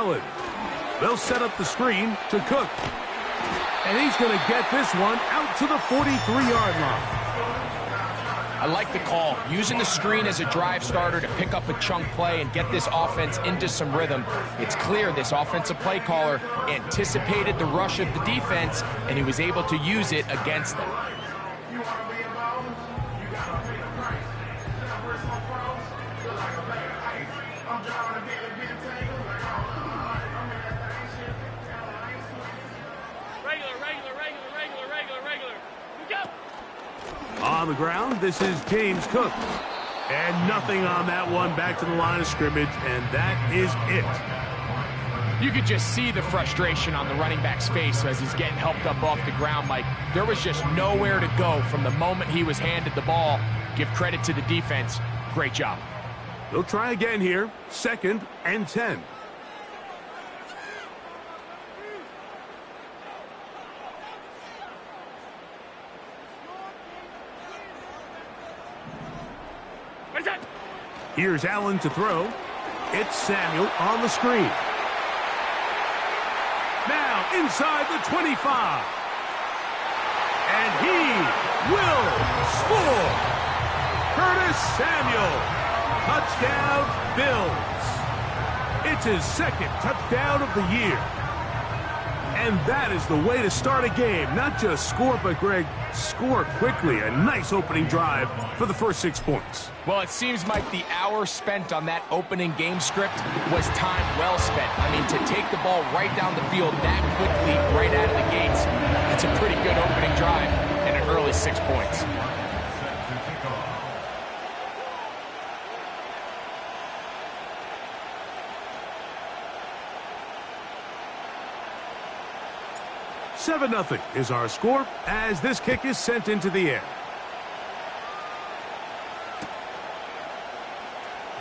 Allen. They'll set up the screen to Cook. And he's going to get this one out to the 43-yard line. I like the call, using the screen as a drive starter to pick up a chunk play and get this offense into some rhythm. It's clear this offensive play caller anticipated the rush of the defense, and he was able to use it against them. On the ground, this is James Cook. And nothing on that one, back to the line of scrimmage, and that is it. You could just see the frustration on the running back's face as he's getting helped up off the ground, Mike. There was just nowhere to go from the moment he was handed the ball. Give credit to the defense. Great job. They'll try again here. 2nd and 10. Here's Allen to throw. It's Samuel on the screen. Now inside the 25. And he will score. Curtis Samuel. Touchdown, Bills. It's his 2nd touchdown of the year. And that is the way to start a game. Not just score, but, Greg, score quickly. A nice opening drive for the first 6 points. Well, it seems, Mike, the hour spent on that opening game script was time well spent. I mean, to take the ball right down the field that quickly, right out of the gates, that's a pretty good opening drive and an early 6 points. Seven 0 is our score as this kick is sent into the air.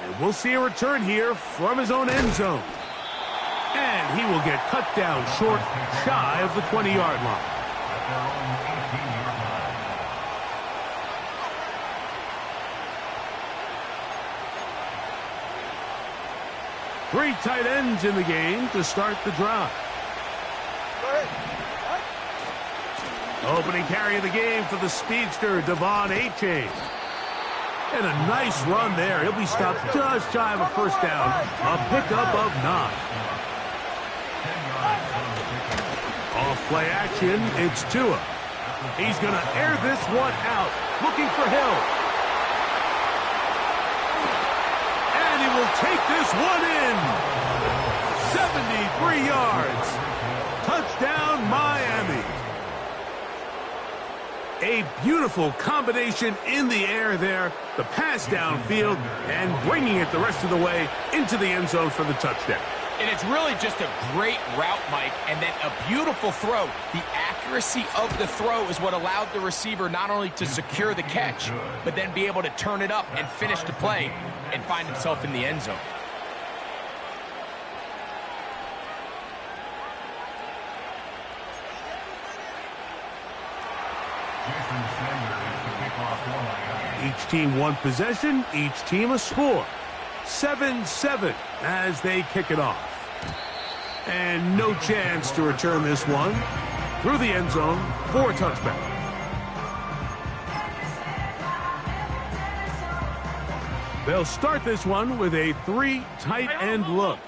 And we'll see a return here from his own end zone. And he will get cut down short, shy of the 20-yard line. Three tight ends in the game to start the drive. Opening carry of the game for the speedster, Devon Achane. And a nice run there. He'll be stopped just shy of a first down. A pickup of 9. Off play action, it's Tua. He's going to air this one out, looking for Hill. And he will take this one in. 73 yards. Touchdown, Miami. A beautiful combination in the air there. The pass downfield and bringing it the rest of the way into the end zone for the touchdown. And it's really just a great route, Mike, and then a beautiful throw. The accuracy of the throw is what allowed the receiver not only to secure the catch, but then be able to turn it up and finish the play and find himself in the end zone. Each team one possession, each team a score. 7-7 as they kick it off. And no chance to return this one through the end zone for a touchback. They'll start this one with a 3 tight end look.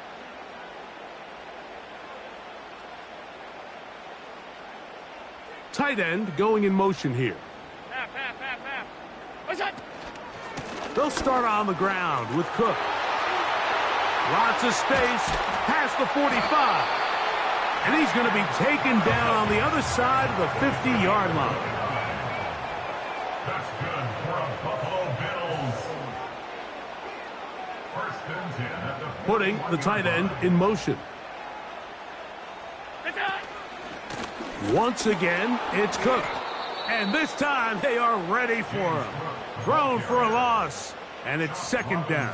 Tight end going in motion here. They'll start on the ground with Cook. Lots of space past the 45. And he's going to be taken down on the other side of the 50-yard line. That's good for a Buffalo Bills. 1st and 10 at the Putting the tight end in motion. Once again, it's Cook. And this time they are ready for him. Thrown for a loss. And it's 2nd down.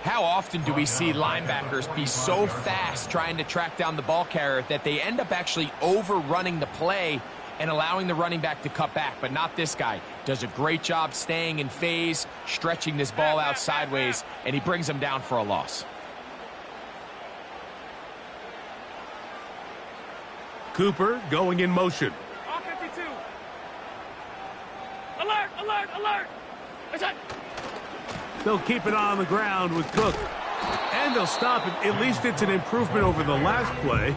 How often do we see linebackers be so fast trying to track down the ball carrier that they end up actually overrunning the play and allowing the running back to cut back? But not this guy. Does a great job staying in phase, stretching this ball out sideways, and he brings him down for a loss. Cooper going in motion. All 52. Alert, alert, alert. They'll keep it on the ground with Cook. And they'll stop it. At least it's an improvement over the last play.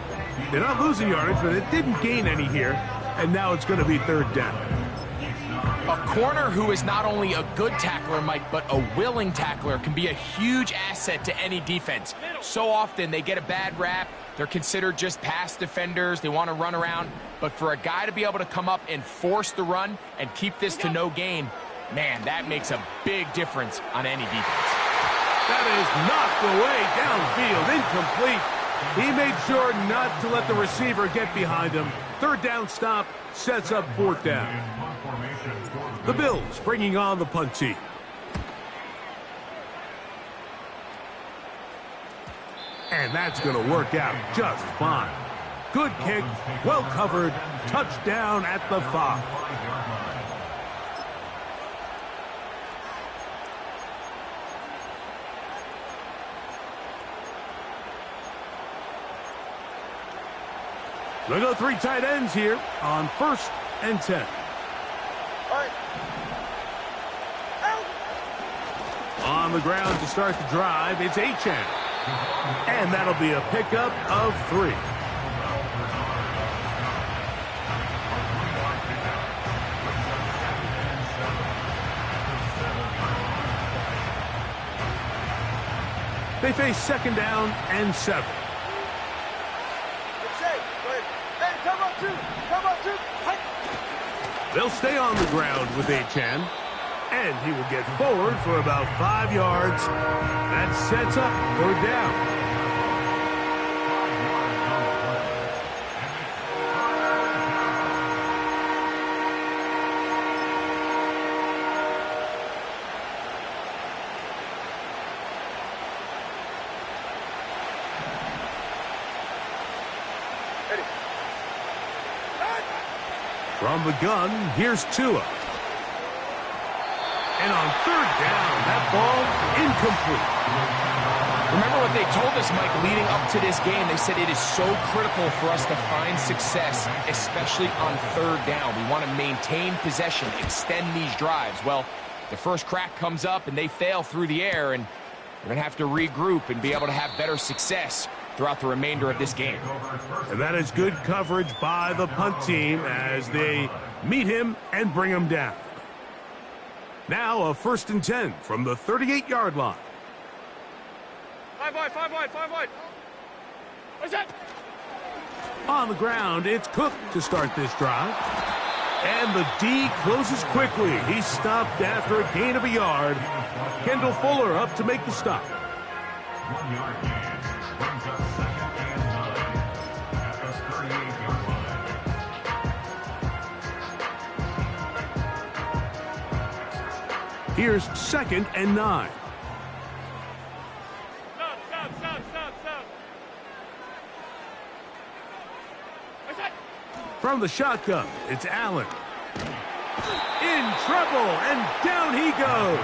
They're not losing yardage, but it didn't gain any here. And now it's going to be third down. A corner who is not only a good tackler, Mike, but a willing tackler can be a huge asset to any defense. So often they get a bad rap. They're considered just pass defenders. They want to run around. But for a guy to be able to come up and force the run and keep this to no gain, man, that makes a big difference on any defense. That is knocked away downfield, incomplete. He made sure not to let the receiver get behind him. Third down stop sets up fourth down. The Bills bringing on the punt team. And that's going to work out just fine. Good kick, well covered, touchdown at the 5. They'll go 3 tight ends here on 1st and 10. On the ground to start the drive, it's Achane. And that'll be a pickup of 3. They face 2nd down and 7. They'll stay on the ground with Achane. And he will get forward for about 5 yards. That sets up third down. From the gun, here's Tua. And on third down, that ball incomplete. Remember what they told us, Mike, leading up to this game. They said it is so critical for us to find success, especially on third down. We want to maintain possession, extend these drives. Well, the first crack comes up and they fail through the air, and we're going to have to regroup and be able to have better success throughout the remainder of this game. And that is good coverage by the punt team as they meet him and bring him down. Now a 1st and 10 from the 38-yard line. 5 wide, 5 wide, 5 wide. What's that? On the ground, it's Cook to start this drive. And the D closes quickly. He's stopped after a gain of a yard. Kendall Fuller up to make the stop. 1 yard gain. Brings up 2nd and 9 at the 38-yard line. Here's 2nd and 9. Stop. What's that? From the shotgun, it's Allen. In trouble, and down he goes.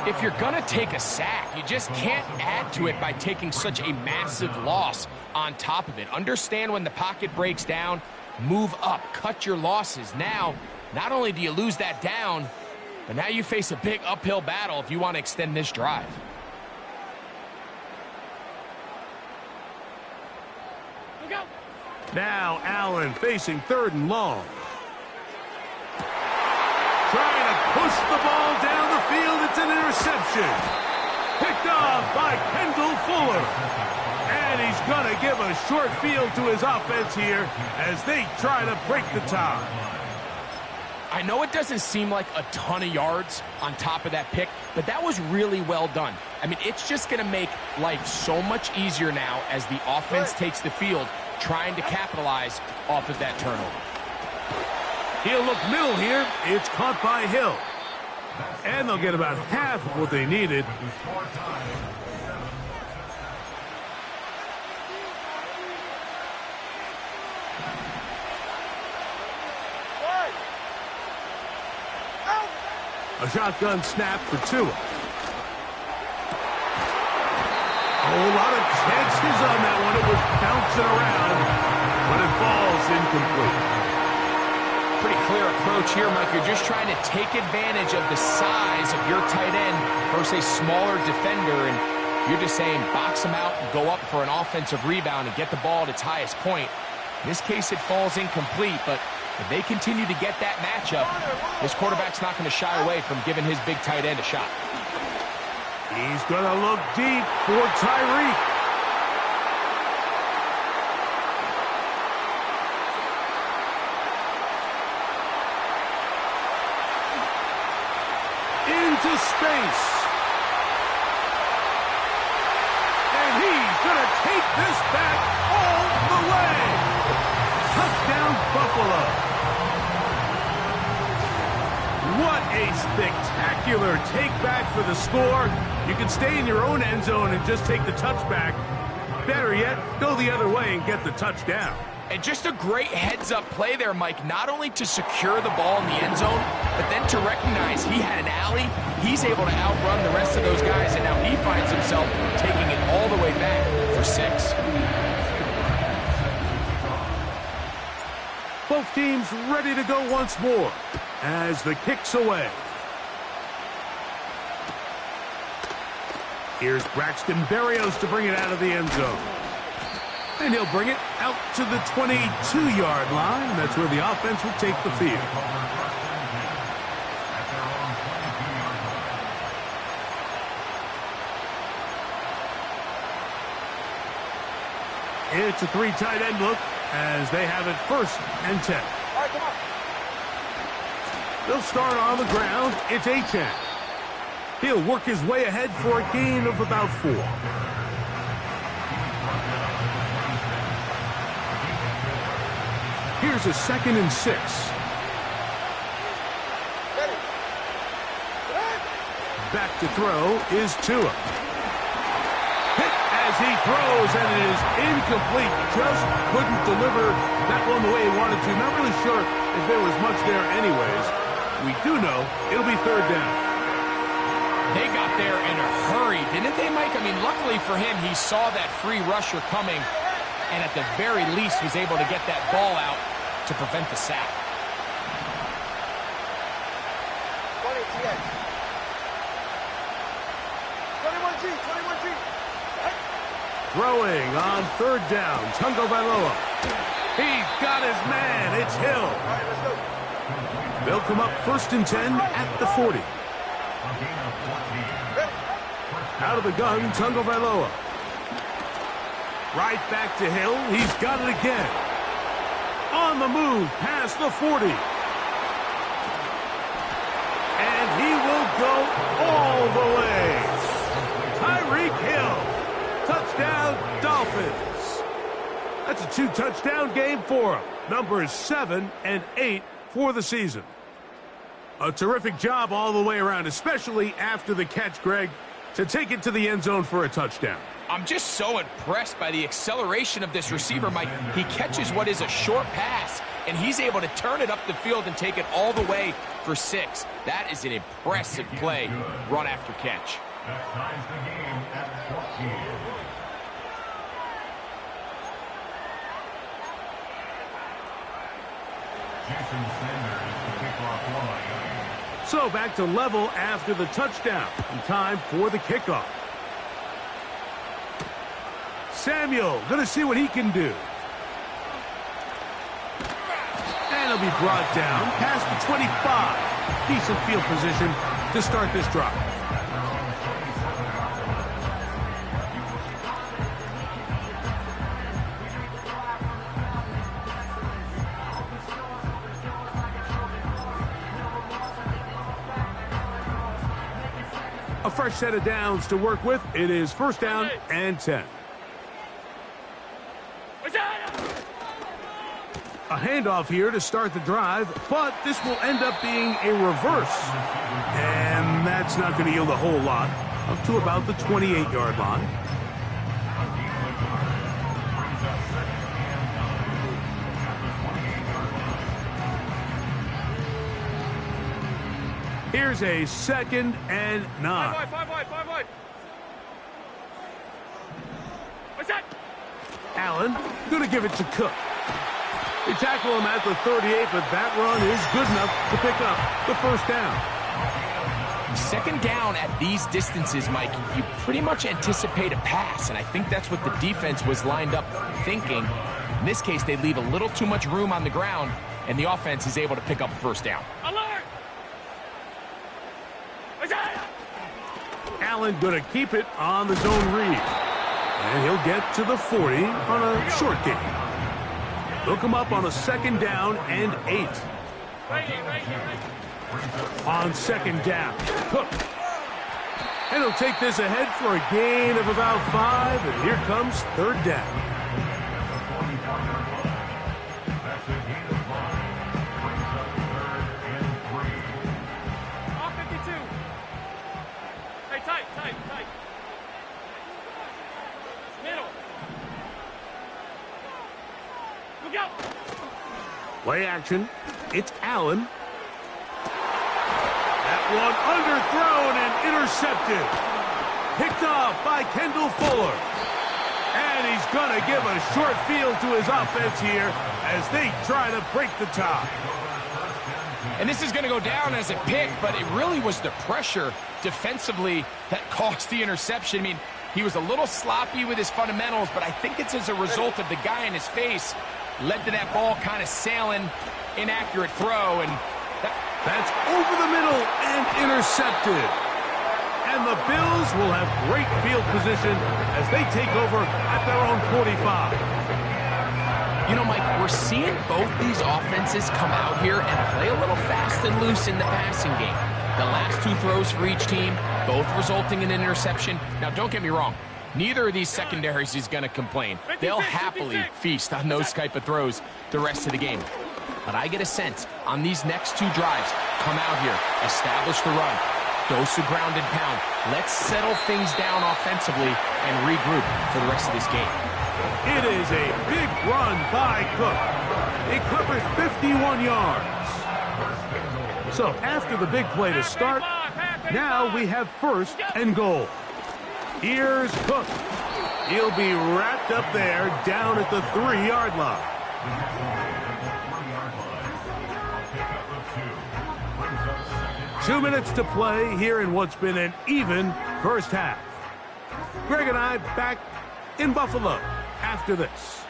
If you're going to take a sack, you just can't add to it by taking such a massive loss on top of it. Understand when the pocket breaks down, move up, cut your losses. Now, not only do you lose that down, but now you face a big uphill battle if you want to extend this drive. Look out. Now Allen facing 3rd and long. Trying to push the ball down the field. It's an interception. Picked off by Kendall Fuller. And he's going to give a short field to his offense here as they try to break the tie. I know it doesn't seem like a ton of yards on top of that pick, but that was really well done. I mean, it's just going to make life so much easier now as the offense takes the field, trying to capitalize off of that turnover. He'll look middle here. It's caught by Hill. And they'll get about half of what they needed. A shotgun snap for Tua. A whole lot of chances on that one. It was just bouncing around, but it falls incomplete. Pretty clear approach here, Mike. You're just trying to take advantage of the size of your tight end versus a smaller defender, and you're just saying box him out and go up for an offensive rebound and get the ball at its highest point. In this case, it falls incomplete, but if they continue to get that matchup, this quarterback's not going to shy away from giving his big tight end a shot. He's going to look deep for Tyreek. Into space. And he's going to take this back all the way. Touchdown, Buffalo. What a spectacular take-back for the score. You can stay in your own end zone and just take the touchback. Better yet, go the other way and get the touchdown. And just a great heads-up play there, Mike, not only to secure the ball in the end zone, but then to recognize he had an alley. He's able to outrun the rest of those guys, and now he finds himself taking it all the way back for 6. Both teams ready to go once more as the kick's away. Here's Braxton Berrios to bring it out of the end zone. And he'll bring it out to the 22-yard line. That's where the offense will take the field. It's a 3 tight end look as they have it 1st and 10. All right, come on. They'll start on the ground. It's Achane. He'll work his way ahead for a gain of about 4. Here's a 2nd and 6. Back to throw is Tua. Hit as he throws, and it is incomplete. Just couldn't deliver that one the way he wanted to. Not really sure if there was much there anyways. We do know it'll be 3rd down. They got there in a hurry, didn't they, Mike? I mean, luckily for him, he saw that free rusher coming, and at the very least was able to get that ball out to prevent the sack. 21G. Throwing on 3rd down, Tungo Bailoa. He's got his man. It's Hill. All right, let's go. They'll come up 1st and 10 at the 40. Out of the gun, Tungo Bailoa. Right back to Hill. He's got it again. On the move past the 40. And he will go all the way. Tyreek Hill. Touchdown, Dolphins. That's a 2-touchdown game for him. Numbers 7 and 8 for the season. A terrific job all the way around, especially after the catch, Greg, to take it to the end zone for a touchdown. I'm just so impressed by the acceleration of this receiver, Mike. He catches what is a short pass, and he's able to turn it up the field and take it all the way for 6. That is an impressive play, run after catch. That ties the game at 14. Jason Sanders to kick off line. So back to level after the touchdown. And time for the kickoff. Samuel going to see what he can do. And he'll be brought down past the 25. Decent field position to start this drive. A fresh set of downs to work with. It is 1st down and 10. A handoff here to start the drive, but this will end up being a reverse. And that's not going to yield a whole lot, up to about the 28-yard line. Here's a 2nd and 9. 5 wide. What's that? Allen going to give it to Cook. They tackle him at the 38, but that run is good enough to pick up the first down. Second down at these distances, Mike, you pretty much anticipate a pass, and I think that's what the defense was lined up thinking. In this case, they leave a little too much room on the ground, and the offense is able to pick up a first down. Alert! Allen going to keep it on the zone read. And he'll get to the 40 on a short gain. They'll come up on a second down and 8. On second down, Cook. And he'll take this ahead for a gain of about 5, and here comes third down. That's a gain of 5. Brings up 3rd and 3. Off 52. Hey, tight. Middle. Look out. Play action. It's Allen. That one underthrown and intercepted. Picked off by Kendall Fuller. And he's going to give a short field to his offense here as they try to break the tie. And this is going to go down as a pick, but it really was the pressure defensively that caused the interception. I mean, he was a little sloppy with his fundamentals, but I think it's as a result of the guy in his face led to that ball kind of sailing, inaccurate throw, and that's over the middle and intercepted. And the Bills will have great field position as they take over at their own 45. You know, Mike, we're seeing both these offenses come out here and play a little fast and loose in the passing game. The last 2 throws for each team, both resulting in an interception. Now, don't get me wrong. Neither of these secondaries is going to complain. They'll happily feast on those type of throws the rest of the game. But I get a sense on these next 2 drives, come out here, establish the run, dose of ground and pound. Let's settle things down offensively and regroup for the rest of this game. It is a big run by Cook. It covers 51 yards. So after the big play to start, now we have 1st and goal. Here's Cook. He'll be wrapped up there down at the 3-yard line. 2 minutes to play here in what's been an even first half. Greg and I back in Buffalo after this.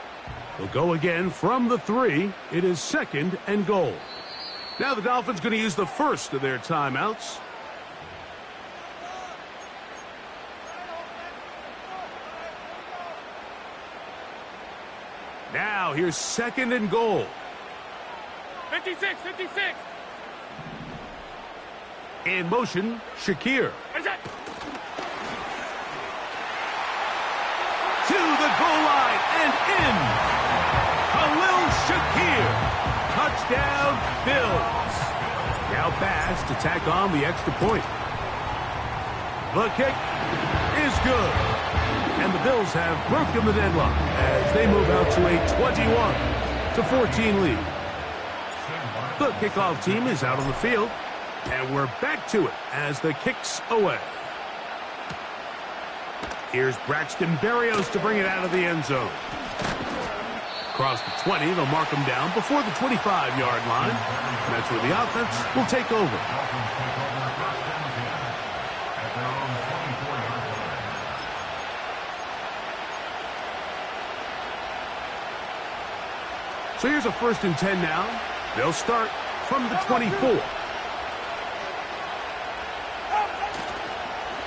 They'll go again from the 3. It is 2nd and goal. Now the Dolphins going to use the first of their timeouts. Now here's 2nd and goal. 56. In motion, Shakir. To the goal line and in. Khalil Shakir. Touchdown, Bills. Now Bass to tack on the extra point. The kick is good. And the Bills have broken the deadlock as they move out to a 21-14 lead. The kickoff team is out on the field. And we're back to it as the kick's away. Here's Braxton Berrios to bring it out of the end zone. Across the 20, they'll mark him down before the 25-yard line. And that's where the offense will take over. So here's a 1st and 10 now. They'll start from the 24.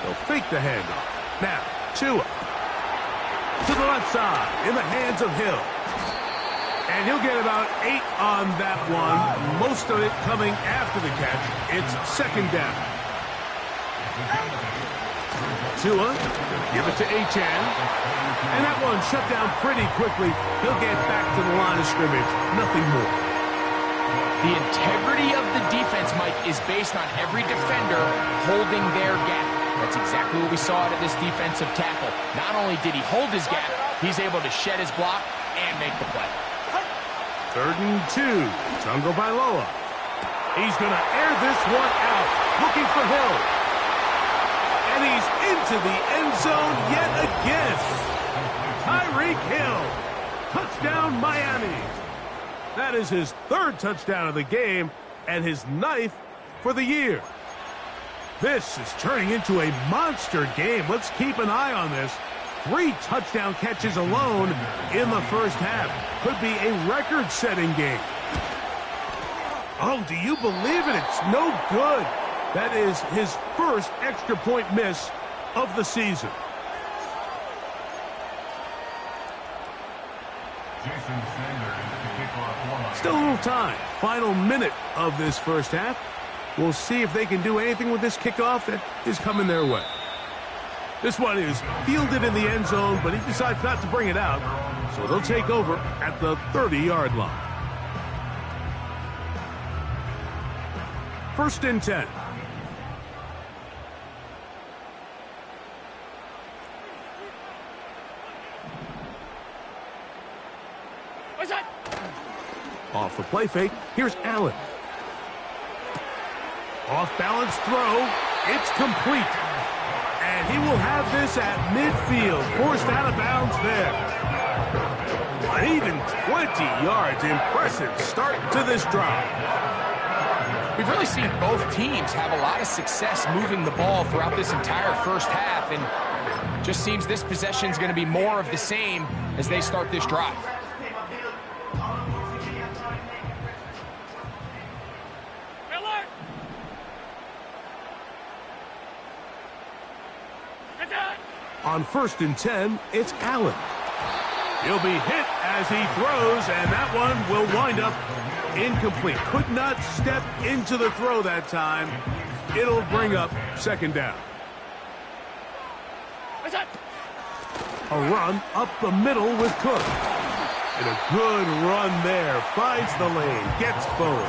They'll fake the handoff. Now, Tua. To the left side, in the hands of Hill. And he'll get about 8 on that one. Most of it coming after the catch. It's 2nd down. Tua, give it to Achane. And that one shut down pretty quickly. He'll get back to the line of scrimmage. Nothing more. The integrity of the defense, Mike, is based on every defender holding their gap. That's exactly what we saw out of this defensive tackle. Not only did he hold his gap, he's able to shed his block and make the play. 3rd and 2. Tungo Bailoa. He's going to air this one out. Looking for Hill. And he's into the end zone yet again. Tyreek Hill Touchdown, Miami. That is his third touchdown of the game and his 9th for the year. This is turning into a monster game. Let's keep an eye on this. 3 touchdown catches alone in the first half. Could be a record-setting game. Oh, do you believe it? It's no good. That is his first extra point miss of the season. Still a little time. Final minute of this first half. We'll see if they can do anything with this kickoff that is coming their way. This one is fielded in the end zone, but he decides not to bring it out. So they'll take over at the 30-yard line. 1st and 10. What's that? Off the play fake, here's Allen. Off-balance throw, it's complete. And he will have this at midfield, forced out of bounds there. An even 20 yards, impressive start to this drive. We've really seen both teams have a lot of success moving the ball throughout this entire first half, and just seems this possession is going to be more of the same as they start this drive. Miller! Get down! On 1st and 10, it's Allen. He'll be hit as he throws, and that one will wind up incomplete. Could not step into the throw that time. It'll bring up 2nd down. What's that? A run up the middle with Cook. And a good run there. Finds the lane, gets forward.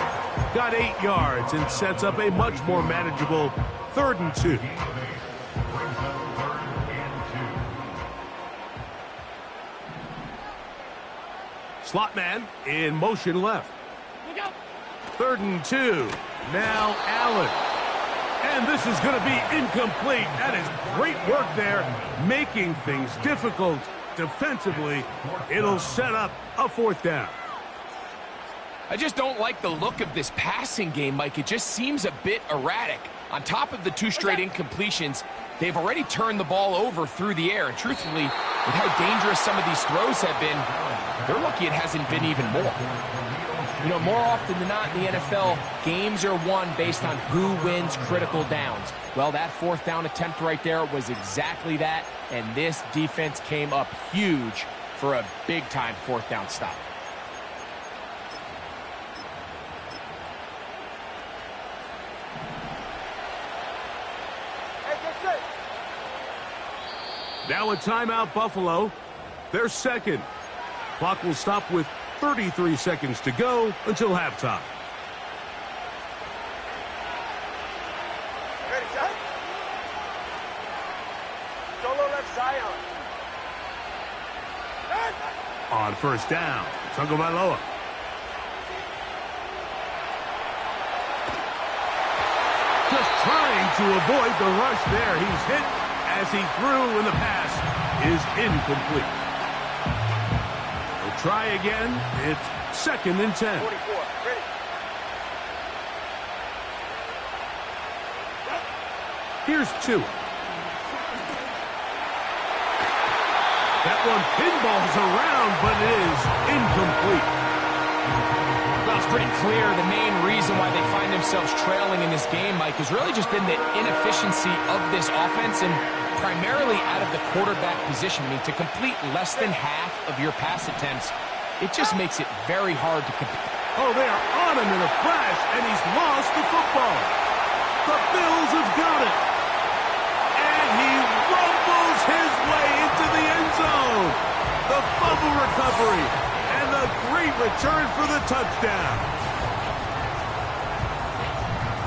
Got 8 yards and sets up a much more manageable 3rd and 2. Slot man in motion left. Look out! 3rd and 2. Now Allen. And this is going to be incomplete. That is great work there, making things difficult defensively. It'll set up a 4th down. I just don't like the look of this passing game, Mike. It just seems a bit erratic. On top of the 2 straight incompletions, they've already turned the ball over through the air. And truthfully, with how dangerous some of these throws have been, they're lucky it hasn't been even more. You know, more often than not in the NFL, games are won based on who wins critical downs. Well, that 4th down attempt right there was exactly that, and this defense came up huge for a big-time 4th down stop. Now a timeout, Buffalo. They're 2nd. Clock will stop with 33 seconds to go until halftime. Ready, shot? Solo left side on. On 1st down, Tagovailoa. Just trying to avoid the rush there. He's hit as he threw, and the pass is incomplete. They'll try again. It's 2nd and 10. 44, ready. Here's Tua. That one pinballs around, but it is incomplete. Well, it's pretty clear the main reason why they find themselves trailing in this game, Mike, has really just been the inefficiency of this offense and primarily out of the quarterback position. I mean, to complete less than half of your pass attempts, it just makes it very hard to compete. Oh, they are on him in a flash, and he's lost the football. The Bills have got it. And he rumbles his way into the end zone. The fumble recovery and the great return for the touchdown.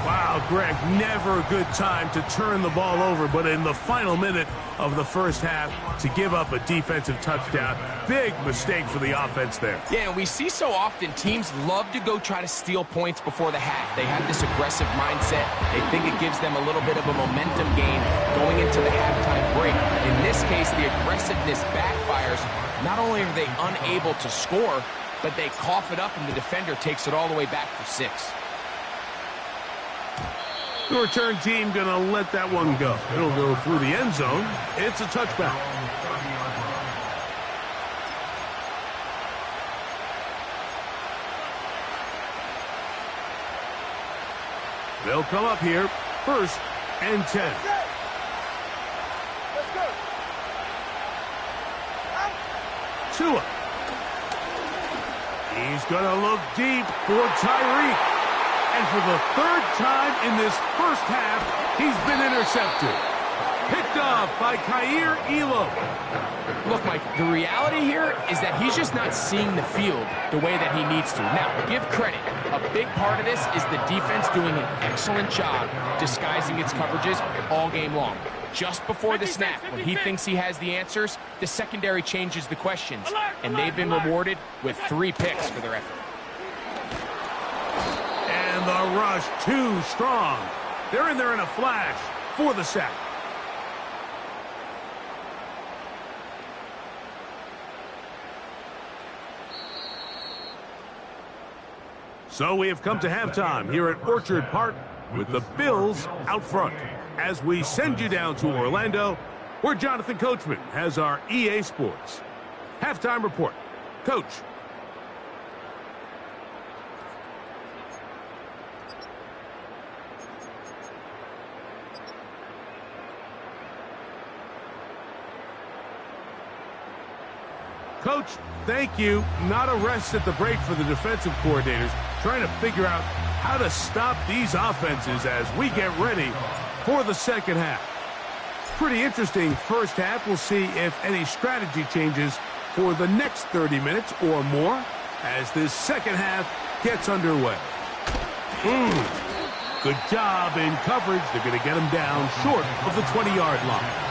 Wow, Greg, never a good time to turn the ball over, but in the final minute of the first half to give up a defensive touchdown. Big mistake for the offense there. Yeah, and we see so often teams love to go try to steal points before the half. They have this aggressive mindset. They think it gives them a little bit of a momentum gain going into the halftime break. In this case, the aggressiveness backfires Not only are they unable to score, but they cough it up and the defender takes it all the way back for 6. The return team going to let that one go. It'll go through the end zone. It's a touchback. They'll come up here, 1st and 10. Tua. He's going to look deep for Tyreek. And for the 3rd time in this first half, he's been intercepted. Picked off by Kaiir Elam. Look, Mike, the reality here is that he's just not seeing the field the way that he needs to. Now, give credit. A big part of this is the defense doing an excellent job disguising its coverages all game long. Just before the snap, when he thinks he has the answers, the secondary changes the questions, and they've been rewarded with 3 picks for their effort. And the rush too strong. They're in there in a flash for the sack. So we have come to halftime here at Orchard Park with the Bills out front. As we send you down to Orlando, where Jonathan Coachman has our EA Sports halftime report. Coach. Coach, thank you. Not a rest at the break for the defensive coordinators, trying to figure out how to stop these offenses as we get ready for the second half. Pretty interesting first half. We'll see if any strategy changes for the next 30 minutes or more as this second half gets underway. Good job in coverage. They're going to get him down short of the 20-yard line.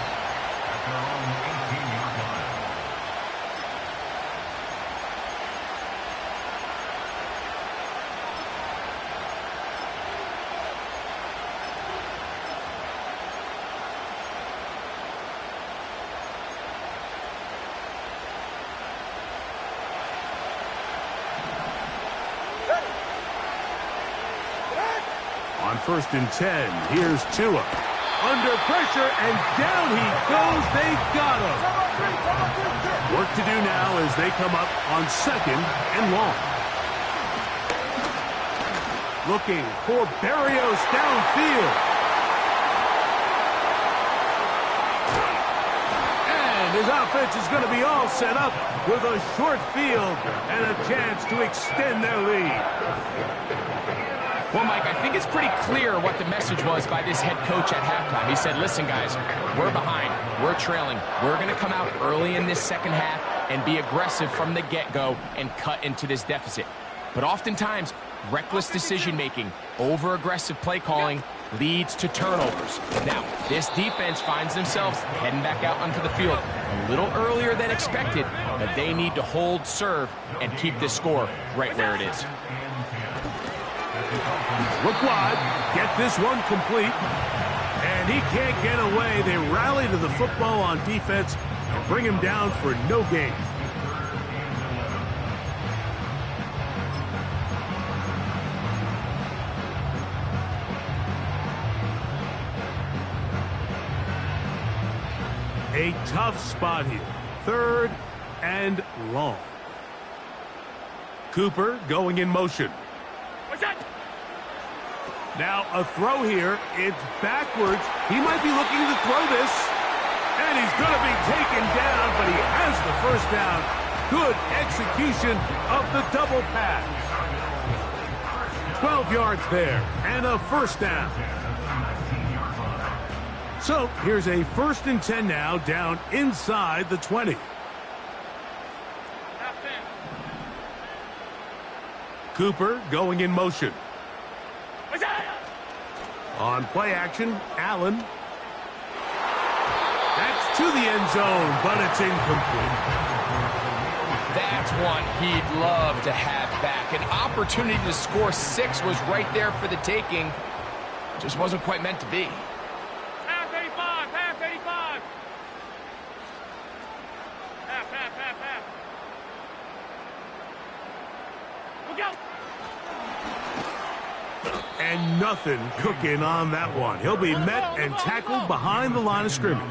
On 1st and 10, here's Tua. Under pressure, and down he goes. They got him. Work to do now as they come up on 2nd and long. Looking for Berrios downfield. And his offense is going to be all set up with a short field and a chance to extend their lead. Well, Mike, I think it's pretty clear what the message was by this head coach at halftime. He said, listen, guys, we're behind. We're trailing. We're going to come out early in this second half and be aggressive from the get-go and cut into this deficit. But oftentimes, reckless decision-making, over-aggressive play calling leads to turnovers. Now, this defense finds themselves heading back out onto the field a little earlier than expected, but they need to hold serve and keep this score right where it is. Look wide, get this one complete, and he can't get away. They rally to the football on defense and bring him down for no gain. A tough spot here, 3rd and long. Cooper going in motion. Now a throw here. It's backwards. He might be looking to throw this. And he's going to be taken down, but he has the first down. Good execution of the double pass. 12 yards there and a first down. So here's a 1st and 10 now down inside the 20. Cooper going in motion. On play action, Allen. That's to the end zone, but it's incomplete. That's one he'd love to have back. An opportunity to score 6 was right there for the taking. Just wasn't quite meant to be. Half 85, half 85. Half. And nothing cooking on that one. He'll be met and tackled behind the line of scrimmage.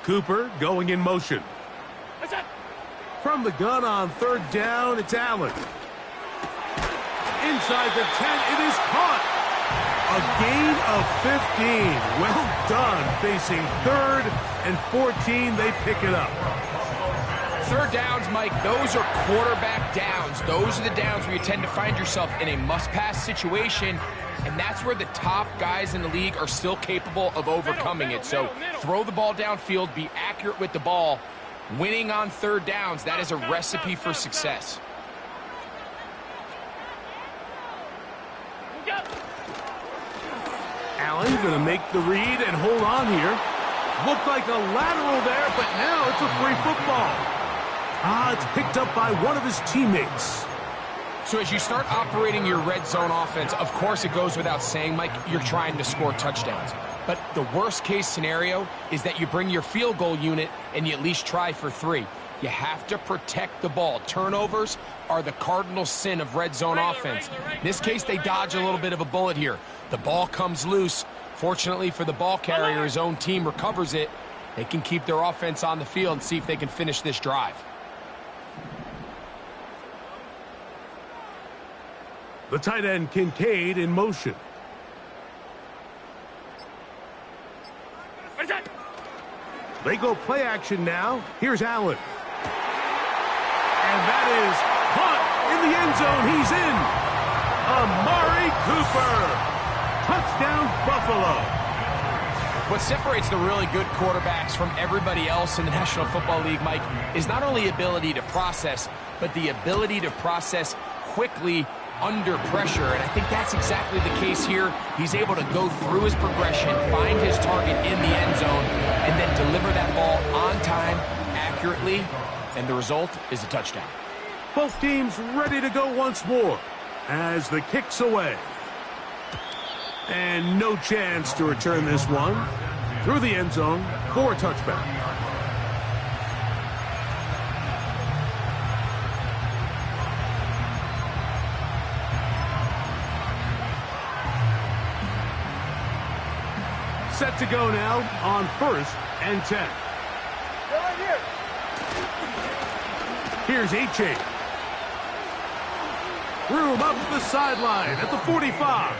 Cooper going in motion. From the gun on third down, it's Allen. Inside the 10, it is caught. A gain of 15. Well done. Facing 3rd and 14, they pick it up. Third downs, Mike, those are quarterback downs. Those are the downs where you tend to find yourself in a must-pass situation, and that's where the top guys in the league are still capable of overcoming it. So throw the ball downfield, be accurate with the ball. Winning on third downs, that is a recipe for success. Allen going to make the read and hold on here. Looked like a lateral there, but now it's a free football. It's picked up by one of his teammates. So as you start operating your red zone offense, of course it goes without saying, Mike, you're trying to score touchdowns. But the worst case scenario is that you bring your field goal unit and you at least try for 3. You have to protect the ball. Turnovers are the cardinal sin of red zone offense. In this case, they dodge a little bit of a bullet here. The ball comes loose. Fortunately for the ball carrier, his own team recovers it. They can keep their offense on the field and see if they can finish this drive. The tight end Kincaid in motion. They go play action now. Here's Allen. And that is caught in the end zone. He's in. Amari Cooper. Touchdown, Buffalo. What separates the really good quarterbacks from everybody else in the National Football League, Mike, is not only ability to process, but the ability to process quickly under pressure, and I think that's exactly the case here. He's able to go through his progression, find his target in the end zone, and then deliver that ball on time, accurately, and the result is a touchdown. Both teams ready to go once more as the kick's away. And no chance to return this one through the end zone for a touchback. Set to go now on 1st and 10. Here's H.A. Room up the sideline at the 45.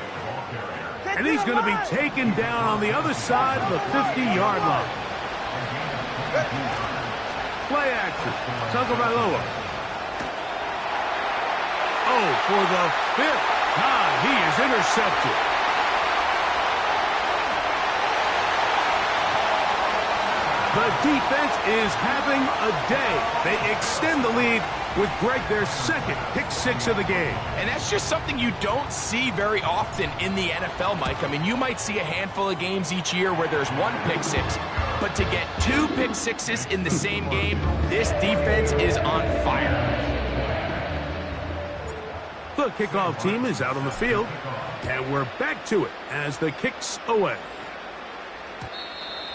And he's going to be taken down on the other side of the 50-yard line. Play action. Tagovailoa. Oh, for the 5th time, he is intercepted. The defense is having a day. They extend the lead with Greg, their 2nd pick-6 of the game. And that's just something you don't see very often in the NFL, Mike. I mean, you might see a handful of games each year where there's 1 pick-6. But to get 2 pick-6s in the same game, this defense is on fire. The kickoff team is out on the field. And we're back to it as the kick's away.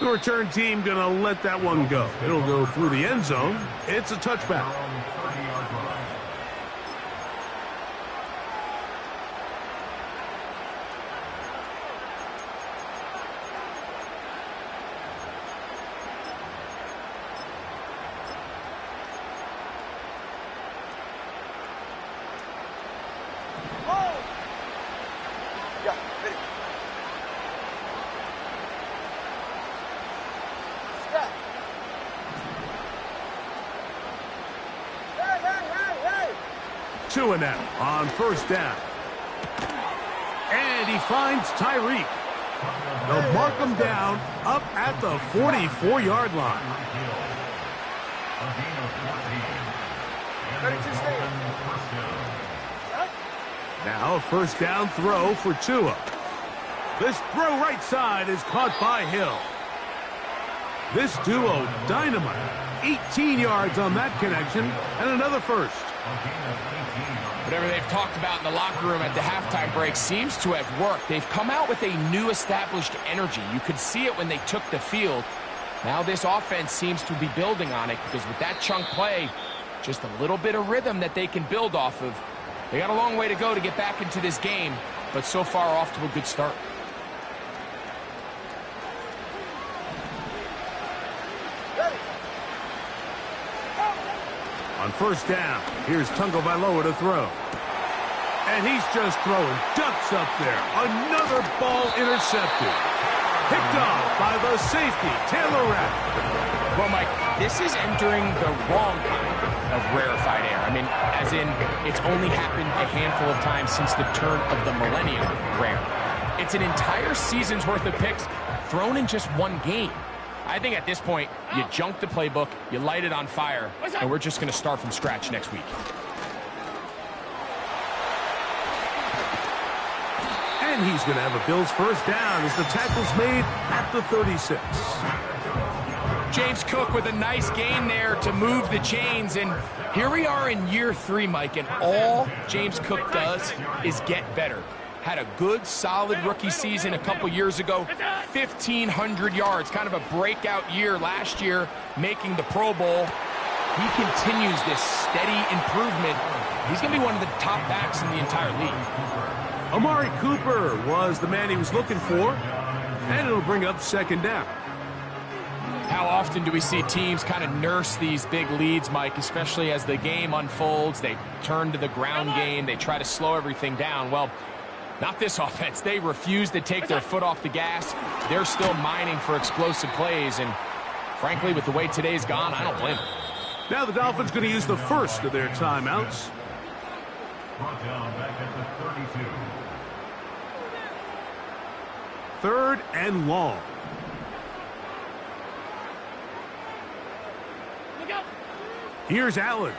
The return team going to let that one go. It'll go through the end zone. It's a touchback. Two and out on 1st down. And he finds Tyreek. They'll mark him down up at the 44-yard line. Now a 1st down throw for Tua. This throw right side is caught by Hill. This duo dynamite. 18 yards on that connection and another 1st. Whatever they've talked about in the locker room at the halftime break seems to have worked. They've come out with a new established energy. You could see it when they took the field. Now this offense seems to be building on it because with that chunk play, just a little bit of rhythm that they can build off of. They got a long way to go to get back into this game, but so far off to a good start. On first down, here's Tagovailoa to throw. And he's just throwing ducks up there. Another ball intercepted. Picked off by the safety, Taylor Rapp. Well, Mike, this is entering the wrong kind of rarefied air. I mean, as in, it's only happened a handful of times since the turn of the millennium rare. It's an entire season's worth of picks thrown in just one game. I think at this point, you junk the playbook, you light it on fire, and we're just going to start from scratch next week. And he's going to have a Bills first down as the tackle's made at the 36. James Cook with a nice gain there to move the chains, and here we are in year 3, Mike, and all James Cook does is get better. Had a good, solid rookie season a couple years ago, 1,500 yards, kind of a breakout year last year, making the Pro Bowl. He continues this steady improvement. He's going to be one of the top backs in the entire league. Amari Cooper was the man he was looking for, and it'll bring up second down. How often do we see teams kind of nurse these big leads, Mike, especially as the game unfolds? They turn to the ground game. They try to slow everything down. Well, not this offense. They refuse to take their foot off the gas. They're still mining for explosive plays, and frankly, with the way today's gone, I don't blame them. Now the Dolphins going to use the first of their timeouts. Brought down back at the 32. Third and long. Here's Allen.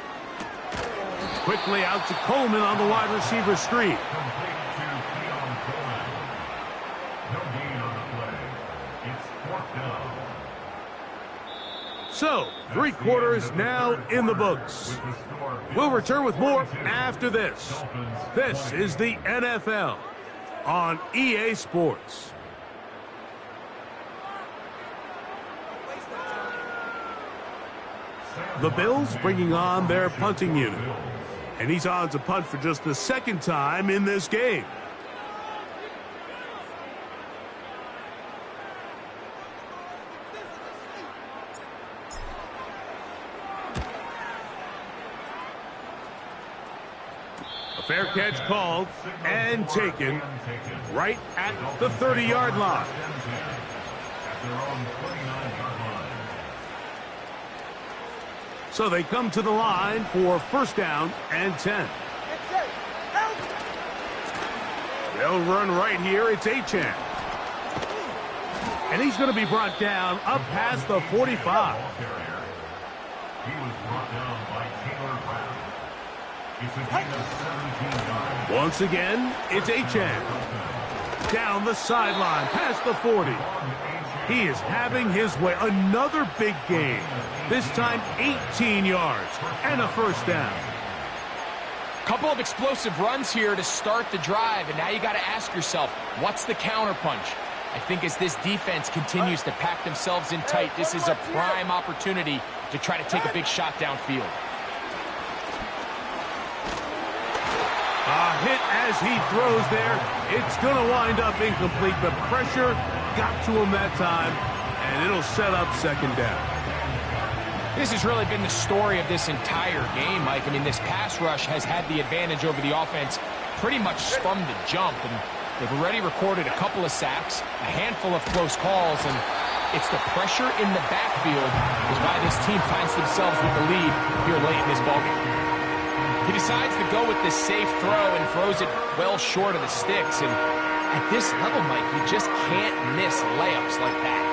Quickly out to Coleman on the wide receiver screen. So, 3 quarters now in the books. We'll return with more after this. This is the NFL on EA Sports. The Bills bringing on their punting unit. And he's on to punt for just the second time in this game. A fair catch called and taken right at the 30-yard line. So they come to the line for first down and 10. They'll run right here. It's Achane. And he's going to be brought down up past the 45. He was brought down by Taylor Rapp. It's a gain of 17 yards. Once again, it's Achane. Down the sideline, past the 40. He is having his way. Another big game. This time 18 yards and a first down. Couple of explosive runs here to start the drive, and now you got to ask yourself, what's the counterpunch? I think as this defense continues to pack themselves in tight, this is a prime opportunity to try to take a big shot downfield. A hit as he throws there. It's going to wind up incomplete. The pressure got to him that time, and it'll set up second down. This has really been the story of this entire game, Mike. I mean, this pass rush has had the advantage over the offense pretty much from the jump, and they've already recorded a couple of sacks, a handful of close calls, and it's the pressure in the backfield is why this team finds themselves with the lead here late in this ballgame. He decides to go with this safe throw and throws it well short of the sticks, and at this level, Mike, you just can't miss layups like that.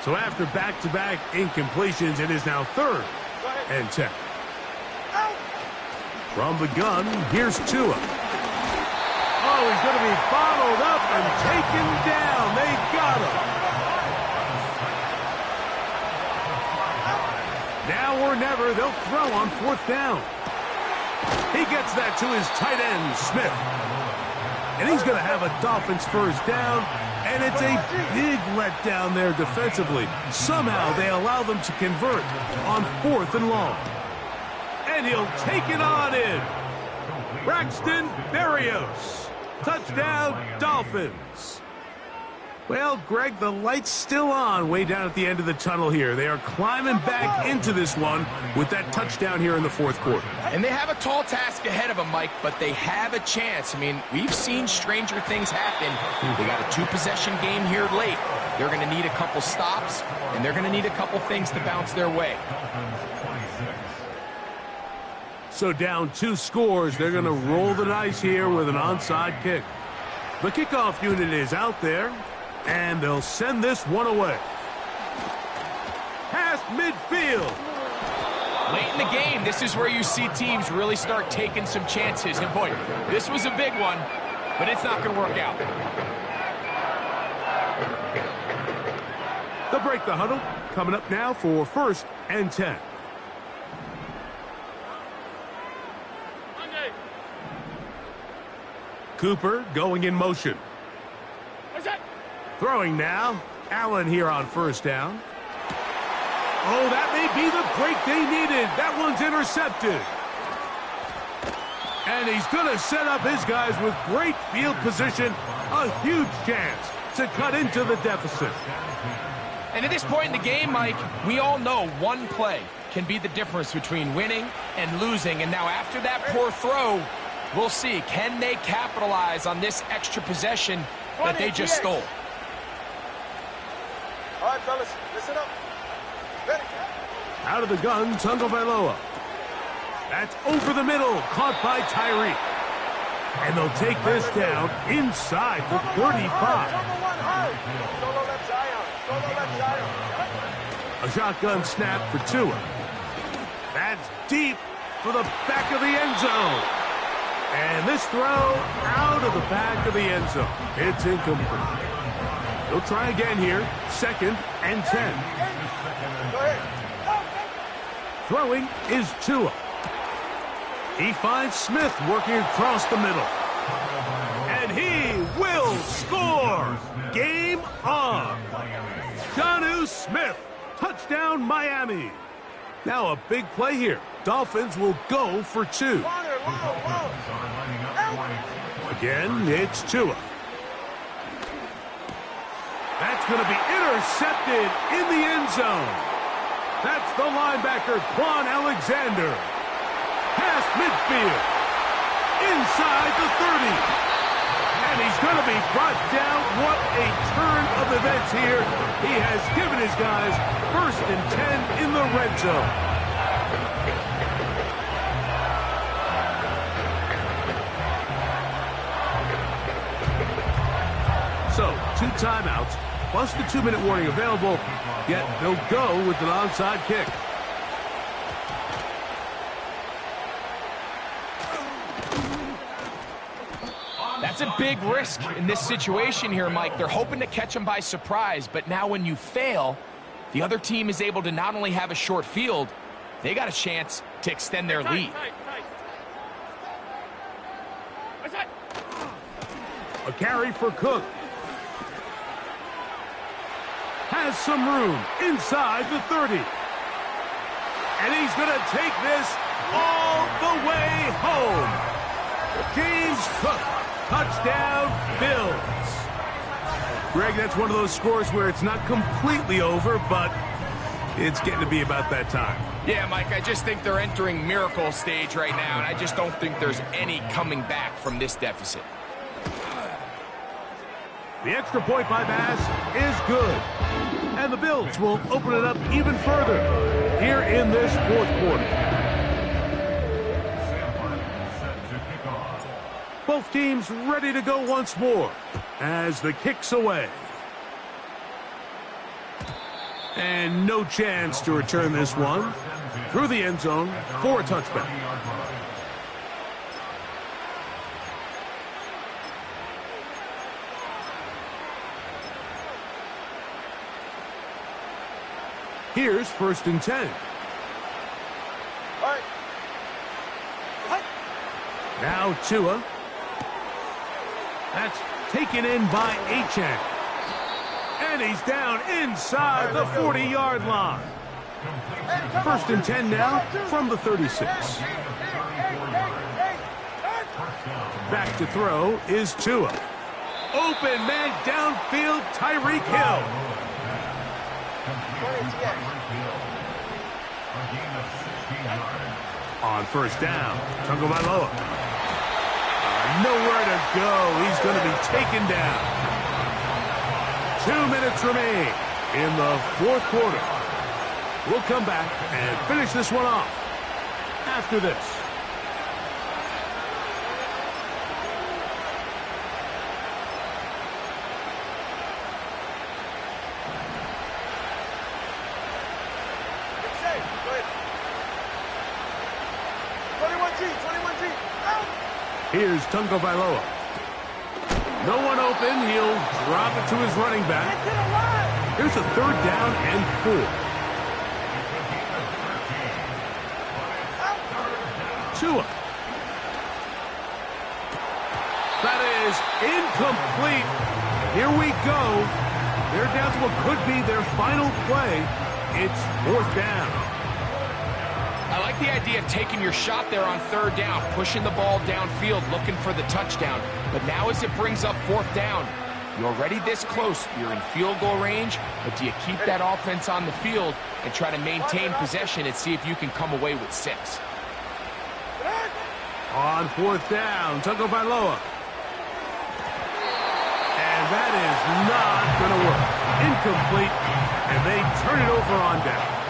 So after back-to-back incompletions, it is now third and 10. From the gun, here's Tua. Oh, he's going to be bottled up and taken down. They got him. Now or never, they'll throw on fourth down. He gets that to his tight end, Smith. And he's going to have a Dolphins first down, and it's a big letdown there defensively. Somehow they allow them to convert on 4th and long. And he'll take it on in. Braxton Berrios. Touchdown, Dolphins. Well, Greg, the light's still on way down at the end of the tunnel here. They are climbing back into this one with that touchdown here in the 4th quarter. And they have a tall task ahead of them, Mike, but they have a chance. I mean, we've seen stranger things happen. They got a 2-possession game here late. They're going to need a couple stops, and they're going to need a couple things to bounce their way. So down 2 scores, they're going to roll the dice here with an onside kick. The kickoff unit is out there, and they'll send this one away. Past midfield. Late in the game, this is where you see teams really start taking some chances. And boy, this was a big one, but it's not going to work out. They'll break the huddle. Coming up now for 1st and 10. Cooper going in motion. Throwing now. Allen here on 1st down. Oh, that may be the break they needed. That one's intercepted. And he's going to set up his guys with great field position. A huge chance to cut into the deficit. And at this point in the game, Mike, we all know one play can be the difference between winning and losing. And now after that poor throw, we'll see, can they capitalize on this extra possession that they just stole? All right, fellas, listen up. Ready? Out of the gun, Tagovailoa. That's over the middle, caught by Tyree. And they'll take this down inside the 35. A shotgun snap for Tua. That's deep for the back of the end zone. And this throw out of the back of the end zone. It's incomplete. They'll try again here. 2nd and 10. Throwing is Tua. He finds Smith working across the middle. And he will score. Game on. Jonnu Smith. Touchdown, Miami. Now a big play here. Dolphins will go for 2. Again, it's Tua. That's going to be intercepted in the end zone. That's the linebacker, Quan Alexander. Past midfield. Inside the 30. And he's going to be brought down. What a turn of events here. He has given his guys 1st and 10 in the red zone. So, 2 timeouts, plus the 2-minute warning available, yet they'll go with an onside kick. That's a big risk in this situation here, Mike. They're hoping to catch them by surprise, but now when you fail, the other team is able to not only have a short field, they got a chance to extend their lead. A carry for Cook. Has some room inside the 30. And he's going to take this all the way home. James Cook, touchdown, Bills. Greg, that's one of those scores where it's not completely over, but it's getting to be about that time. Yeah, Mike, I just think they're entering miracle stage right now, and I just don't think there's any coming back from this deficit. The extra point by Bass is good. And the Bills will open it up even further here in this 4th quarter. Both teams ready to go once more as the kick's away. And no chance to return this one through the end zone for a touchback. Here's 1st and 10. All right. Now Tua. That's taken in by Achane. And he's down inside the 40-yard line. 1st and 10 now from the 36. Back to throw is Tua. Open man downfield, Tyreek Hill. On 1st down, Tagovailoa. Nowhere to go. He's going to be taken down. 2 minutes remain in the 4th quarter. We'll come back and finish this one off after this. Here's Tagovailoa. No one open. He'll drop it to his running back. Here's a 3rd down and 4. Tua. That is incomplete. Here we go. They're down to what could be their final play. It's 4th down. I like the idea of taking your shot there on 3rd down, pushing the ball downfield, looking for the touchdown. But now as it brings up 4th down, you're already this close. You're in field goal range, but do you keep that offense on the field and try to maintain possession and see if you can come away with 6? On 4th down, Tagovailoa. And that is not going to work. Incomplete, and they turn it over on down.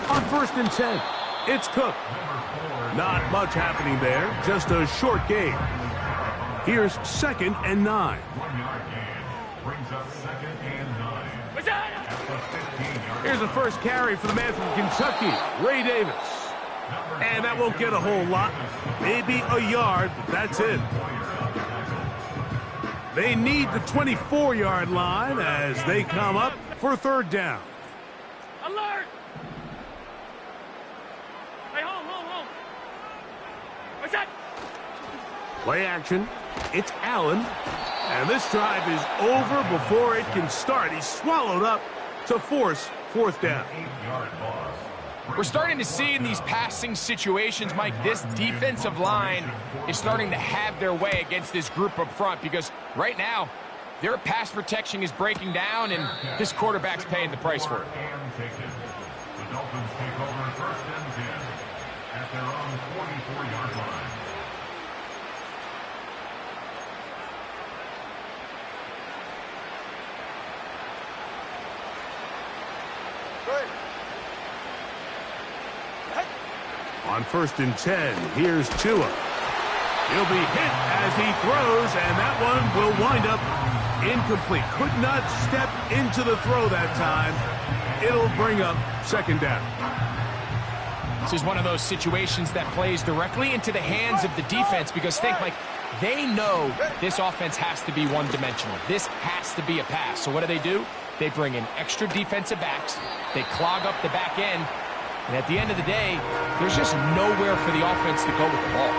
On 1st and 10, it's Cook. Not much happening there, just a short game. Here's 2nd and 9. 1-yard gain brings up 2nd and 9. Here's the first carry for the man from Kentucky, Ray Davis. And that won't get a whole lot. Maybe a yard, but that's it. They need the 24-yard line as they come up for 3rd down. Alert! Hey, home. What's that? Play action. It's Allen. And this drive is over before it can start. He's swallowed up to force 4th down. 8-yard loss. We're starting to see in these passing situations, Mike, this defensive line is starting to have their way against this group up front because right now, their pass protection is breaking down and this quarterback's paying the price for it. The Dolphins take over 1st and 10 at their own 44-yard line. On 1st and 10, here's Tua. He'll be hit as he throws, and that one will wind up incomplete. Could not step into the throw that time. It'll bring up 2nd down. This is one of those situations that plays directly into the hands of the defense because think, Mike, they know this offense has to be one-dimensional. This has to be a pass. So what do? They bring in extra defensive backs. They clog up the back end. And at the end of the day, there's just nowhere for the offense to go with the ball.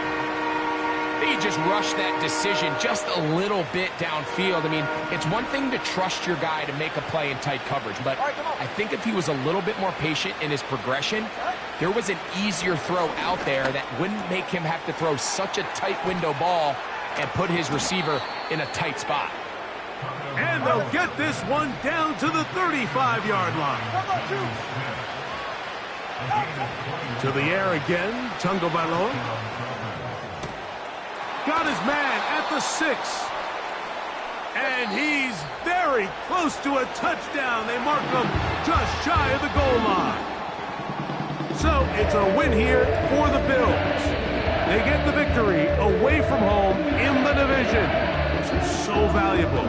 They just rush that decision just a little bit downfield. I mean, it's one thing to trust your guy to make a play in tight coverage, but I think if he was a little bit more patient in his progression, there was an easier throw out there that wouldn't make him have to throw such a tight window ball and put his receiver in a tight spot. And they'll get this one down to the 35-yard line. To the air again, Tagovailoa. Got his man at the 6. And he's very close to a touchdown. They mark him just shy of the goal line. So it's a win here for the Bills. They get the victory away from home in the division. This is so valuable.